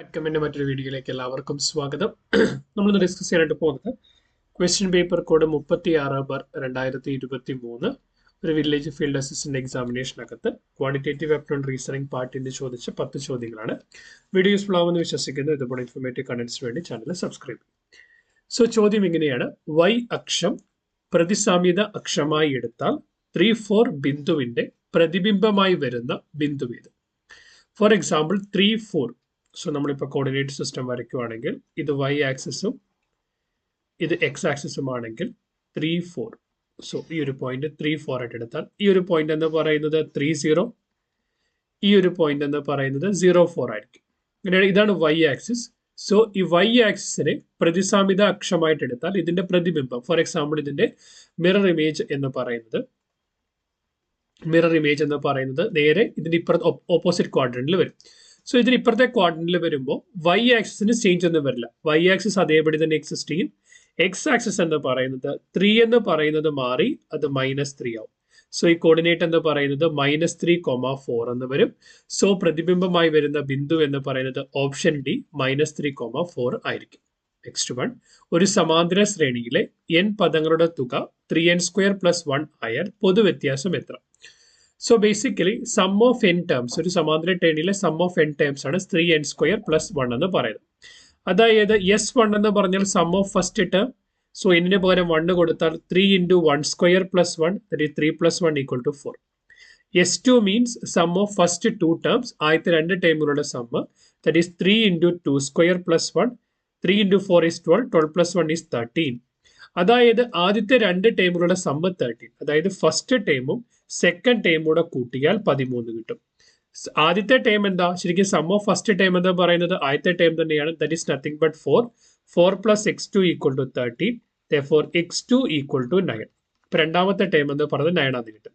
അക്കമിന്റെ മറ്റൊരു വീഡിയോയിലേക്ക് എല്ലാവർക്കും സ്വാഗതം. നമ്മളിന്ന് ഡിസ്കസ് ചെയ്യാനായിട്ട് പോകുന്നത് ക്വസ്റ്റ്യൻ പേപ്പർ കോഡ് 36/2023 ഒരു വില്ലേജ് ഫീൽഡ് അസിസ്റ്റന്റ് എക്സാമിനേഷനകത്ത് ക്വാണ്ടിറ്റേറ്റീവ് ആപ്റ്റിറ്റ്യൂഡ് റീസണിംഗ് പാർട്ടിന്റെ ചോദിച്ച 10 ചോദ്യങ്ങളാണ്. വീഡിയോ യൂസ്ഫുൾ ആവുമെന്ന് വിശ്വസിക്കുന്നു. ഇതുപോലെ ഇൻഫോർമേറ്റീവ് കണ്ടന്റ്സിന് വേണ്ടി ചാനൽ സബ്സ്ക്രൈബ് ചെയ്യും. സോ ചോദ്യം ഇങ്ങനെയാണ്: y അക്ഷം പ്രതിസാമ്യത അക്ഷമായി എടുത്താൽ 3-4 ബിന്ദുവിന്റെ പ്രതിബിംബമായി വരുന്ന ബിന്ദു ഏത്? For example 3-4. സോ നമ്മളിപ്പോൾ കോർഡിനേറ്റ് സിസ്റ്റം വരയ്ക്കുകയാണെങ്കിൽ ഇത് y ആക്സിസും ഇത് x ആക്സിസും ആണെങ്കിൽ 3-4. സോ ഈ ഒരു പോയിന്റ് 3-4 ആയിട്ട് എടുത്താൽ ഈ ഒരു പോയിന്റ് എന്ന് പറയുന്നത് 3-0, ഈ ഒരു പോയിന്റ് എന്ന് പറയുന്നത് 0-4 ആയിരിക്കും. അങ്ങനെയാണ് ഇതാണ് y ആക്സിസ്. സോ ഈ y ആക്സിസിനെ പ്രതിസാമ്യത അക്ഷമായിട്ട് എടുത്താൽ ഇതിന്റെ പ്രതിബിംബം, ഫോർ എക്സാമ്പിൾ ഇതിന്റെ മിറർ ഇമേജ് എന്ന് പറയുന്നത് നേരെ ഇതിന്റെ ഓപ്പോസിറ്റ് ക്വാഡ്രന്റിൽ വരും. സോ ഇതിന് ഇപ്പുറത്തെ ക്വാഡ്രന്റിൽ വരുമ്പോൾ y ആക്സിസിന് ചേഞ്ച് ഒന്നും വരില്ല. y ആക്സിസ് അതേപടി തന്നെ എക്സിസ്റ്റ് ചെയ്യും. x ആക്സിസ് എന്ന് പറയുന്നത് 3 എന്ന് പറയുന്നത് മാറി അത് -3 ആവും. സോ ഈ കോർഡിനേറ്റ് എന്ന് പറയുന്നത് -3,4 എന്ന് വരും. സോ പ്രതിബിംബമായി വരുന്ന ബിന്ദു എന്ന് പറയുന്നത് ഓപ്ഷൻ ഡി -3,4 ആയിരിക്കും. നെക്സ്റ്റ് വൺ: ഒരു സമാന്തര ശ്രേണിയിലെ n പദങ്ങളുടെ തുക 3n² + 1 ആയാൽ പൊതുവ്യത്യാസം എത്ര? So basically sum of n terms, ഒരു സമാന്തര ശ്രേണിയിലെ സം ഓഫ് n ടേംസ് ആണ് 3n² + 1 എന്ന് പറയുന്നത്. അതായത് S1 എന്ന് പറഞ്ഞാൽ sum of first term. So എന്നിന് പകരം 1 കൊടുത്താൽ 3 × 1² + 1, that is 3 + 1 = 4. S2 means sum of first 2 terms, ആദ്യത്തെ 2 ടേമുകളുടെ sum, that is 3 × 2² + 1, 3 × 4 is 12, 12 + 1 is 13. അതായത് ആദ്യത്തെ 2 ടേമുകളുടെ സമ്മ് 13. അതായത് ഫസ്റ്റ് ടേമും സെക്കൻഡ് ടേമും കൂടെ കൂട്ടിയാൽ 13 കിട്ടും. ആദ്യത്തെ ടേം എന്താ? ശരിക്കും സം ഓഫ് ഫസ്റ്റ് ടേം എന്ന് പറയുന്നത് ആദ്യത്തെ ടേം തന്നെയാണ്, that is nothing but 4. 4 + x2 = 13. therefore x2 = 9. ഇപ്പൊ രണ്ടാമത്തെ ടേം എന്ന് പറയുന്നത് 9 ആണെന്ന് കിട്ടും.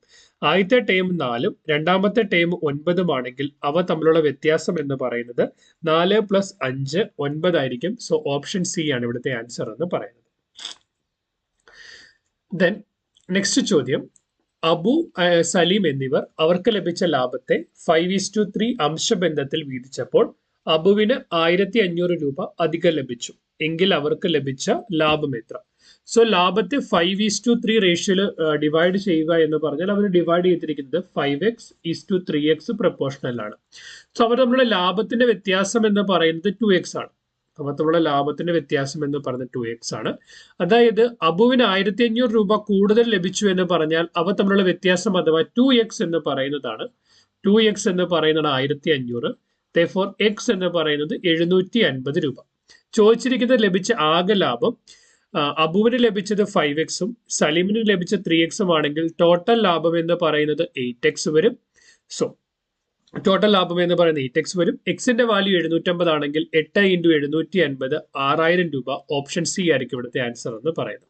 ആദ്യത്തെ ടേം 4ഉം രണ്ടാമത്തെ ടേം 9ഉം ആണെങ്കിൽ അവ തമ്മിലുള്ള വ്യത്യാസം എന്ന് പറയുന്നത് 4 + 5 9 ആയിരിക്കും. സോ ഓപ്ഷൻ സി ആണ് ഇവിടുത്തെ ആൻസർ എന്ന് പറയുന്നത്. ദെൻ നെക്സ്റ്റ് ചോദ്യം: അബു, സലീം എന്നിവർ അവർക്ക് ലഭിച്ച ലാഭത്തെ 5:3 അംശബന്ധത്തിൽ വീതിച്ചപ്പോൾ അബുവിന് 1500 രൂപ അധികം ലഭിച്ചു എങ്കിൽ അവർക്ക് ലഭിച്ച ലാഭം എത്ര? സോ ലാഭത്തെ 5:3 റേഷ്യോയിൽ ഡിവൈഡ് ചെയ്യുക എന്ന് പറഞ്ഞാൽ അവർ ഡിവൈഡ് ചെയ്തിരിക്കുന്നത് 5x:3x പ്രൊപ്പോർഷണൽ ആണ്. സോ അവർ തമ്മിലുള്ള ലാഭത്തിന്റെ വ്യത്യാസം എന്ന് പറയുന്നത് 2x ആണ്. അവർ തമ്മിലുള്ള ലാഭത്തിന്റെ വ്യത്യാസം എന്ന് പറയുന്നത് 2x ആണ്. അതായത് അബുവിന് 1500 രൂപ കൂടുതൽ ലഭിച്ചു എന്ന് പറഞ്ഞാൽ അവ തമ്മിലുള്ള വ്യത്യാസം അഥവാ 2x എന്ന് പറയുന്നതാണ് 1500. therefore x എന്ന് പറയുന്നത് 750 രൂപ. ചോദിച്ചിരിക്കുന്നത് ലഭിച്ച ആകെ ലാഭം, അബുവിന് ലഭിച്ചത് 5x-ഉം സലീമിന് ലഭിച്ച 3x-ഉം ആണെങ്കിൽ ടോട്ടൽ ലാഭം എന്ന് പറയുന്നത് 8x വരും. സോ ടോട്ടൽ ലാഭം എന്ന് പറയുന്നത് 8x വരും. എക്സിന്റെ വാല്യൂ 750 ആണെങ്കിൽ 8 × 750 6000 രൂപ. ഓപ്ഷൻ സി ആയിരിക്കും ഇവിടുത്തെ ആൻസർ എന്ന് പറയുന്നത്.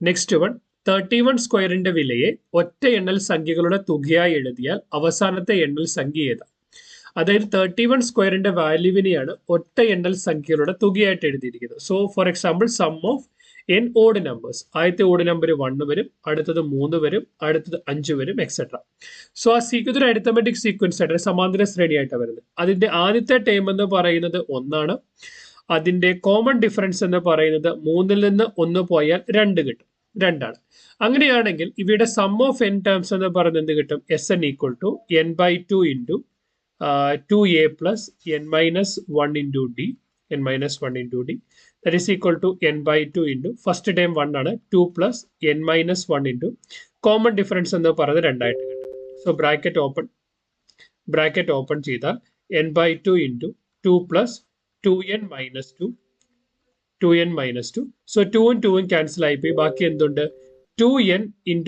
നെക്സ്റ്റ് വൺ: 31² വിലയെ ഒറ്റ എണ്ണൽ സംഖ്യകളുടെ തുകയായി എഴുതിയാൽ അവസാനത്തെ എണ്ണൽ സംഖ്യ ഏതാ? അതായത് 31² വാല്യൂവിനെയാണ് ഒറ്റ എണ്ണൽ സംഖ്യകളുടെ തുകയായിട്ട് എഴുതിയിരിക്കുന്നത്. So for example sum of n odd numbers, ആദ്യത്തെ ഓഡ് നമ്പർ 1 വരും, അടുത്തത് 3 വരും, അടുത്തത് 5 വരും, എക്സെട്ര. സോ ആ ഇതൊരു അരിത്തമെറ്റിക് സീക്വൻസ് ആയിട്ട് സമാന്തര ശ്രേണിയായിട്ടാണ് വരുന്നത്. അതിന്റെ ആദ്യത്തെ ടേം എന്ന് പറയുന്നത് 1 ആണ്. അതിന്റെ കോമൺ ഡിഫറൻസ് എന്ന് പറയുന്നത് 3ൽ നിന്ന് 1 പോയാൽ 2 കിട്ടും, 2 ആണ്. അങ്ങനെയാണെങ്കിൽ ഇവയുടെ സം ഓഫ് n ടേംസ് എന്ന് പറയുന്നത് എന്ത് കിട്ടും? Sn = n/2 × 2a + n-1 × d, n-1 × d, that is equal to n/2 × first time 1 ആണ്, 2 + n-1 × കോമൺ ഡിഫറൻസ് എന്ന് പറയുന്നത് 2 ആയിട്ട് കിട്ടും. സോ ബ്രാക്കറ്റ് ഓപ്പൺ ചെയ്താൽ n/2 × 2 + 2n-2. സോ 2ഉം 2ഉം ക്യാൻസൽ ആയിപ്പോയി. ബാക്കി എന്തുണ്ട്? 2n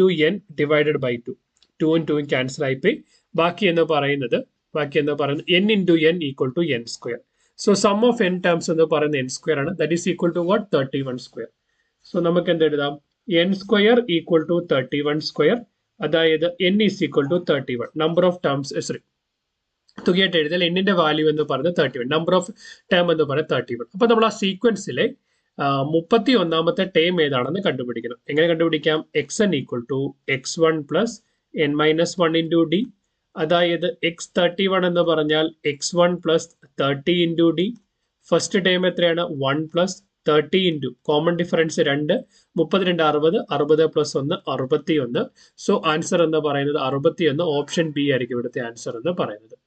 × n divided by 2. 2ഉം 2ഉം ക്യാൻസൽ ആയിപ്പോയി. ബാക്കി എന്ന് പറയുന്നത് n × n = n². So sum of n terms എന്ന് പറയുന്നത് n² ആണ്. That is equal to what? 31². So നമുക്ക് എന്ത് എഴുതാം? n² = 31². അതായത് n = 31. നമ്പർ ഓഫ് ടേംസ് തുകയായിട്ട് എഴുതിയാൽ n-ന്റെ വാല്യൂ എന്ന് പറയുന്നത് 31, നമ്പർ ഓഫ് ടേം എന്ന് പറയുന്നത് 31. അപ്പൊ നമ്മൾ ആ സീക്വൻസിലെ 31ാമത്തെ ടേം ഏതാണെന്ന് കണ്ടുപിടിക്കണം. എങ്ങനെ കണ്ടുപിടിക്കാം? xn = x1 + n-1 × d അതായത് x31 എന്ന് പറഞ്ഞാൽ x1 plus 30 into D. First time എത്രയാണ് 1 plus 30 into common difference 2 32 60 60 plus 1 61. So answer എന്ന് പറയുന്നത് 61. ഓപ്ഷൻ ബി ആയിരിക്കും ഇവിടുത്തെ ആൻസർ എന്ന് പറയുന്നത്.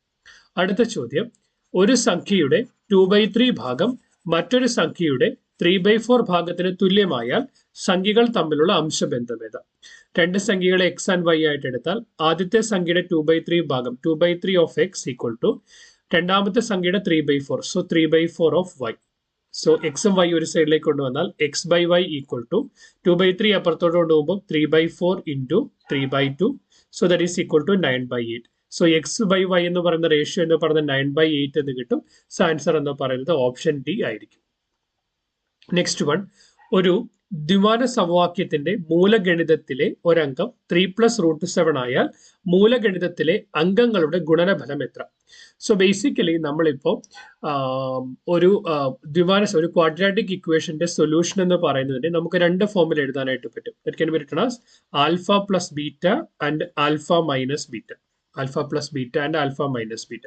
അടുത്ത ചോദ്യം, ഒരു സംഖ്യയുടെ 2/3 ഭാഗം മറ്റൊരു സംഖ്യയുടെ 3/4 ഭാഗത്തിന് തുല്യമായാൽ സംഖ്യകൾ തമ്മിലുള്ള അംശബന്ധം ഏതാ? രണ്ട് സംഖ്യകളെ എക്സ് ആൻഡ് വൈ ആയിട്ട് എടുത്താൽ ആദ്യത്തെ സംഖ്യയുടെ 2/3 ഭാഗം 2/3 ഓഫ് എക്സ് ഈക്വൽ ടു രണ്ടാമത്തെ സംഖ്യയുടെ 3/4. So 3/4 of y. സോ എക്സും വൈ ഒരു സൈഡിലേക്ക് കൊണ്ടുവന്നാൽ x by y equal to 2/3 അപ്പുറത്തോട്ട് കൊണ്ടുപോകുമ്പോൾ 3/4 into 3/2. So that is equal to 9/8. So x by y എന്ന് പറയുന്ന റേഷ്യോ എന്ന് പറയുന്നത് 9/8 എന്ന് കിട്ടും. സോ ആൻസർ എന്ന് പറയുന്നത് ഓപ്ഷൻ ഡി ആയിരിക്കും. നെക്സ്റ്റ് വൺ, ഒരു ദ്വിമാന സമവാക്യത്തിന്റെ മൂലഗണിതത്തിലെ ഒരംഗം 3+√7 ആയാൽ മൂലഗണിതത്തിലെ അംഗങ്ങളുടെ ഗുണനഫലം എത്ര? സോ ബേസിക്കലി നമ്മളിപ്പോൾ ഒരു ഒരു ക്വാഡ്രാറ്റിക് ഇക്വേഷന്റെ സൊല്യൂഷൻ എന്ന് പറയുന്നതിന് നമുക്ക് രണ്ട് ഫോമിൽ എഴുതാനായിട്ട് പറ്റും. That can be written as alpha plus beta and alpha minus beta. Alpha plus beta and alpha minus beta.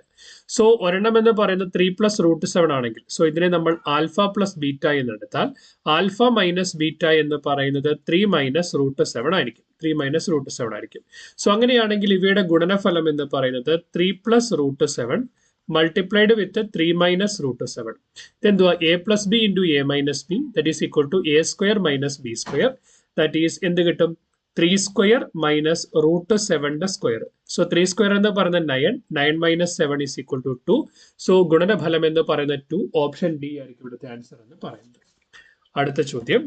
So ഒരെണ്ണം എന്ന് പറയുന്നത് 3+√7 ആണെങ്കിൽ സോ ഇതിനെ നമ്മൾ ആൽഫ പ്ലസ് ബീറ്റ എന്ന് എടുത്താൽ ആൽഫ മൈനസ് ബീറ്റ എന്ന് പറയുന്നത് 3-√7 ആയിരിക്കും. 3-√7 ആയിരിക്കും. സോ അങ്ങനെയാണെങ്കിൽ ഇവയുടെ ഗുണനഫലം എന്ന് പറയുന്നത് 3+√7 മൾട്ടിപ്ലൈഡ് വിത്ത് 3-√7. ഇതെന്തുവാ? a plus b into a minus b that is equal to a² minus b². That is എന്ത് കിട്ടും? 3² മൈനസ് √7 സ്ക്വയർ. സോ 3² എന്ന് പറയുന്നത് 9. 9 - 7 ഈസ് ഈക്വൽ ടു 2. സോ ഗുണനഫലം എന്ന് പറയുന്നത് 2. ഓപ്ഷൻ ഡി ആയിരിക്കും ഇവിടുത്തെ ആൻസർ എന്ന് പറയുന്നത്. അടുത്ത ചോദ്യം,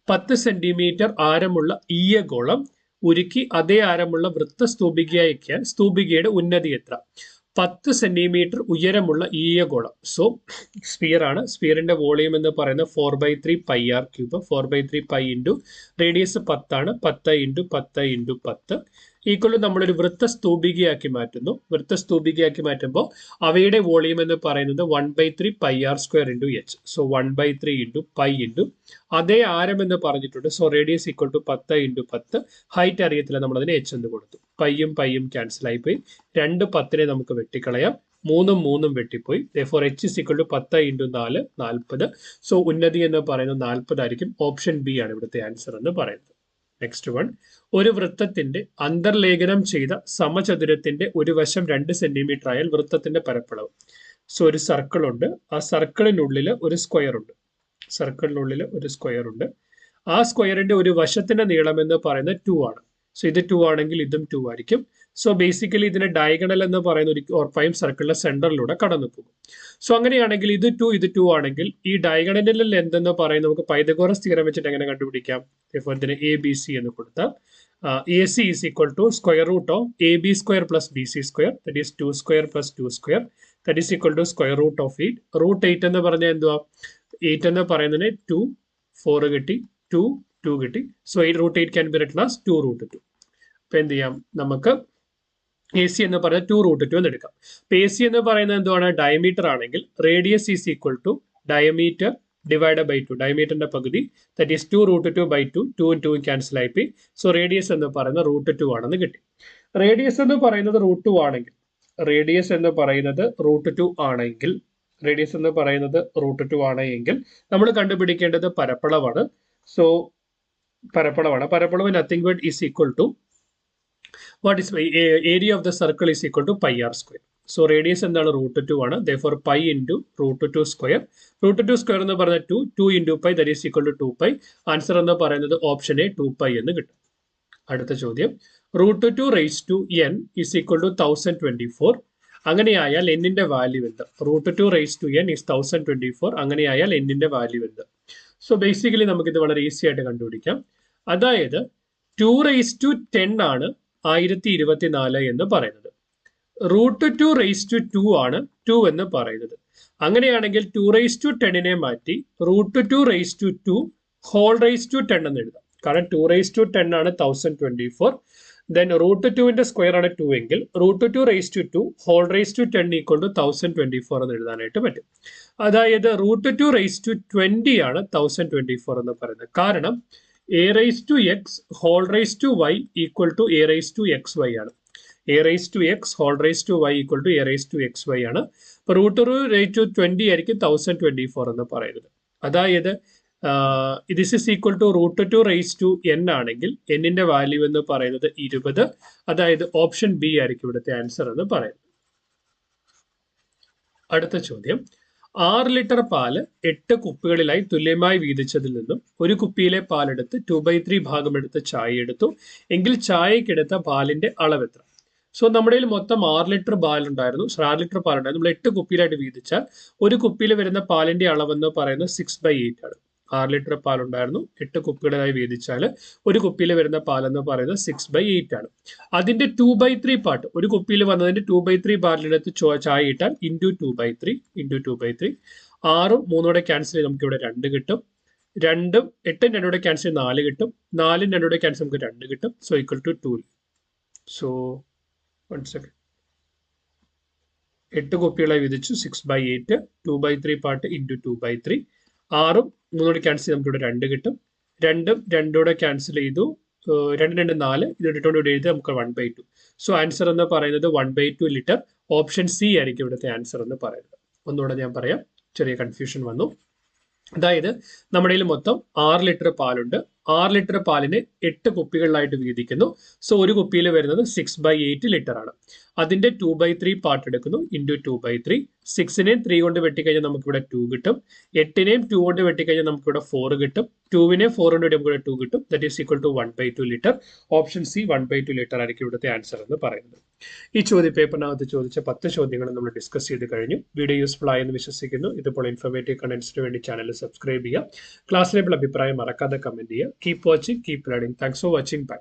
10 സെന്റിമീറ്റർ ആരമുള്ള ഈയഗോളം ഉരുക്കി അതേ ആരമുള്ള വൃത്തസ്തൂപികയാക്കിയാൽ സ്തൂപികയുടെ ഉന്നതി എത്ര? 10 സെന്റിമീറ്റർ ഉയരമുള്ള ഈയഗോളം. സോ സ്ഫിയർ ആണ്. സ്ഫിയറിന്റെ വോളിയം എന്ന് പറയുന്നത് 4/3 πr³. 4/3 π ഇൻറ്റു റേഡിയസ് 10 ആണ്. 10 ഇൻറ്റു 10 ഇൻറ്റു 10 ഈക്വൽ നമ്മളൊരു വൃത്തസ്തൂപികയാക്കി മാറ്റുന്നു. വൃത്തസ്തൂപികയാക്കി മാറ്റുമ്പോൾ അവയുടെ വോളിയം എന്ന് പറയുന്നത് 1/3 πr² into h. So 1/3 into pi into അതേ ആരം എന്ന് പറഞ്ഞിട്ടുണ്ട്. So radius equal to 10 into 10. Height അറിയത്തില്ല, നമ്മളതിന് എച്ച് എന്ന് കൊടുത്തു. പൈയും ക്യാൻസൽ ആയിപ്പോയി. 2 10നെ നമുക്ക് വെട്ടിക്കളയാം. 3 വെട്ടിപ്പോയി. therefore h is equal to 10 into 4 40. So ഉന്നതി എന്ന് പറയുന്നത് 40 ആയിരിക്കും. ഓപ്ഷൻ ബി ആണ് ഇവിടുത്തെ ആൻസർ എന്ന് പറയുന്നത്. നെക്സ്റ്റ് വൺ, ഒരു വൃത്തത്തിന്റെ അന്തർലേഖനം ചെയ്ത സമചതുരത്തിന്റെ ഒരു വശം 2 സെന്റിമീറ്റർ ആയാൽ വൃത്തത്തിന്റെ പരപ്പളവ്. സോ ഒരു സർക്കിൾ ഉണ്ട്. ആ സർക്കിളിനുള്ളിൽ ഒരു സ്ക്വയർ ഉണ്ട്. ആ സ്ക്വയറിന്റെ ഒരു വശത്തിന്റെ നീളം എന്ന് പറയുന്നത് 2 ആണ്. സോ ഇത് 2 ആണെങ്കിൽ ഇതും 2 ആയിരിക്കും. സോ ബേസിക്കലി ഇതിന് ഡയഗണൽ എന്ന് പറയുന്ന ഒരു ഉറപ്പായും സർക്കിളിന്റെ സെന്ററിലൂടെ കടന്നു പോകും. സോ അങ്ങനെയാണെങ്കിൽ ഇത് 2 ആണെങ്കിൽ ഈ ഡയഗണലിന്റെ ലെന്ത് എന്ന് പറയുന്നത് നമുക്ക് പൈതഗോറസ് തിയറം വെച്ചിട്ട് എങ്ങനെ കണ്ടുപിടിക്കാം? ഇതിന് ABC എന്ന് കൊടുത്താൽ AC is equal to square root of AB² plus BC². That is 2² plus 2² that is equal to square root of 8. √8 എന്ന് പറഞ്ഞാൽ എന്തുവാ? 8 എന്ന് പറയുന്നതിന് 2 4 കിട്ടി, 2 കിട്ടി. So √8 can be written as 2√2. അപ്പൊ എന്ത് ചെയ്യാം? നമുക്ക് AC എന്ന് പറയുന്നത് 2√2 എന്ന് എടുക്കാം. അപ്പൊ AC എന്ന് പറയുന്നത് എന്തുവാണ്? ഡയമീറ്റർ ആണെങ്കിൽ radius is equal to diameter divide by 2. ഡയമീറ്ററിന്റെ പകുതി ദറ്റ് ഈസ് 2√2/2. 2 ും 2 ക്യാൻസൽ ആയിപ്പോയി. സോ റേഡിയസ് എന്ന് പറയുന്നത് √2 ആണെന്ന് കിട്ടി. റേഡിയസ് എന്ന് പറയുന്നത് √2 ആണെങ്കിൽ നമ്മൾ കണ്ടുപിടിക്കേണ്ടത് പരപ്പളവാണ്. സോ പരപ്പളവ് nothing but is equal to what is area of the circle is equal to πr². So radius എന്താണ്? √2 ആണ്. therefore pi into √2 square. √2 square എന്ന് പറഞ്ഞാൽ 2 into pi that is equal to 2π. Answer എന്ന് പറയുന്നത് ഓപ്ഷൻ എ 2π എന്ന് കിട്ടും. അടുത്ത ചോദ്യം, √2 raised to n is equal to 1024. അങ്ങനെയായാൽ n-ന്റെ വാല്യൂ എന്ത്? √2 raised to n is 1024. അങ്ങനെയായാൽ n-ന്റെ വാല്യൂ എന്ത്? സോ ബേസിക്കലി നമുക്കിത് വളരെ ഈസി ആയിട്ട് കണ്ടുപിടിക്കാം. അതായത് 2 raised to 10 ആണ് 1024 എന്ന് പറയുന്നത്. √2 raised to 2 ആണ് 2 എന്ന് പറയുന്നത്. അങ്ങനെയാണെങ്കിൽ 2 raised to 10നെ മാറ്റി √2 raised to 2 whole raised to 10 എന്ന് എഴുതാം. കാരണം 2 raised to 10 ആണ് 1024. then √2ന്റെ സ്ക്വയർ ആണ് 2 എങ്കിൽ √2 raised to 2 whole raised to 10 equal to 1024 എന്ന് എഴുതാനായിട്ട് പറ്റും. അതായത് √2 raised to 20 ആണ് 1024 എന്ന് പറയുന്നത്. കാരണം a raise to x whole raise to y equal to a raise to x y ആണ്. A raise to x whole raise to y equal to a raise to x y ആണ്. അപ്പോൾ √2 ആയിരിക്കും 1024 എന്ന് പറയുന്നത്. അതായത് this is equal to √2 raise to n ആണെങ്കിൽ എന്നിന്റെ value എന്ന് പറയുന്നത് 20. അതായത് ഓപ്ഷൻ ബി ആയിരിക്കും ഇവിടുത്തെ ആൻസർ എന്ന് പറയുന്നത്. അടുത്ത ചോദ്യം, 6 ലിറ്റർ പാല് 8 കുപ്പികളിലായി തുല്യമായി വീതിച്ചതിൽ നിന്നും ഒരു കുപ്പിയിലെ പാലെടുത്ത് 2/3 ഭാഗം എടുത്ത് ചായ എടുത്തു എങ്കിൽ ചായക്കെടുത്ത പാലിന്റെ അളവ് എത്ര? സോ നമ്മുടെ മൊത്തം 6 ലിറ്റർ പാലുണ്ടായിരുന്നു. 6 ലിറ്റർ പാലുണ്ടായിരുന്നു. നമ്മൾ 8 കുപ്പിയിലായിട്ട് വീതിച്ചാൽ ഒരു കുപ്പിയിൽ വരുന്ന പാലിന്റെ അളവെന്ന് പറയുന്നത് 6/8 ആണ്. 6 ലിറ്റർ പാലുണ്ടായിരുന്നു. 8 കുപ്പികളായി വീതിച്ചാൽ ഒരു കുപ്പിയിൽ വരുന്ന പാലെന്ന് പറയുന്നത് 6/8 ആണ്. അതിന്റെ 2/3 പാർട്ട്, ഒരു കുപ്പിയിൽ വന്നതിന്റെ 2/3 പാർട്ടിനകത്ത് ചായ ഇട്ടാൽ ഇൻറ്റു 2/3 6ഉം 3 ക്യാൻസൽ ചെയ്ത് നമുക്ക് ഇവിടെ 2 കിട്ടും. 2ഉം 8ഉം 2 ക്യാൻസൽ ചെയ്ത് 4 കിട്ടും. 4ഉം 2 ക്യാൻസൽ നമുക്ക് 2 കിട്ടും. So equal to 2. So 1 second. 8 കുപ്പികളായി വീതിച്ചു 6/8 2/3 പാർട്ട് ഇൻറ്റു 2/3 6ഉം 3 ക്യാൻസൽ ചെയ്ത് നമുക്ക് ഇവിടെ 2 കിട്ടും. 2ഉം 2 ക്യാൻസൽ ചെയ്തു 2 2 4 ഇത് ഇട്ടുകൊണ്ട് ഇവിടെ എഴുതി നമുക്ക് 1/2. സോ ആൻസർ എന്ന് പറയുന്നത് 1/2 ലിറ്റർ. ഓപ്ഷൻ സി ആയിരിക്കും ഇവിടുത്തെ ആൻസർ എന്ന് പറയുന്നത്. ഒന്നുകൂടെ ഞാൻ പറയാം, ചെറിയ കൺഫ്യൂഷൻ വന്നു. അതായത് നമ്മുടെ മൊത്തം 6 ലിറ്റർ പാലുണ്ട്. 6 ലിറ്റർ പാലിനെ 8 കുപ്പികളിലായിട്ട് വീതിക്കുന്നു. സോ ഒരു കുപ്പിയിൽ വരുന്നത് 6/8 ലിറ്റർ ആണ്. അതിന്റെ 2/3 പാർട്ട് എടുക്കുന്നു ഇൻറ്റു 2/3. 6നെയും 3 കൊണ്ട് വെട്ടിക്കഴിഞ്ഞാൽ നമുക്ക് ഇവിടെ 2 കിട്ടും. 8നെയും 2 കൊണ്ട് വെട്ടിക്കഴിഞ്ഞാൽ നമുക്ക് ഇവിടെ 4 കിട്ടും. 2നെ 4 കൊണ്ട് നമുക്ക് ഇവിടെ 2 കിട്ടും. That is equal to 1/2 litre. Option C 1/2 litre ആയിരിക്കും ഇവിടുത്തെ ആൻസർ എന്ന് പറയുന്നത്. ഈ ചോദ്യ പേപ്പറിനകത്ത് ചോദിച്ച 10 ചോദ്യങ്ങൾ നമ്മൾ ഡിസ്കസ് ചെയ്ത് കഴിഞ്ഞു. വീഡിയോ യൂസ്ഫുൾ ആയെന്ന് വിശ്വസിക്കുന്നു. ഇതുപോലെ ഇൻഫോർമേറ്റീവ് കണ്ടന്റ്സിന് വേണ്ടി ചാനൽ സബ്സ്ക്രൈബ് ചെയ്യുക. ക്ലാസ്സിലെ അഭിപ്രായം മറക്കാതെ കമന്റ് ചെയ്യുക. Keep watching, keep learning. Thanks for watching. By.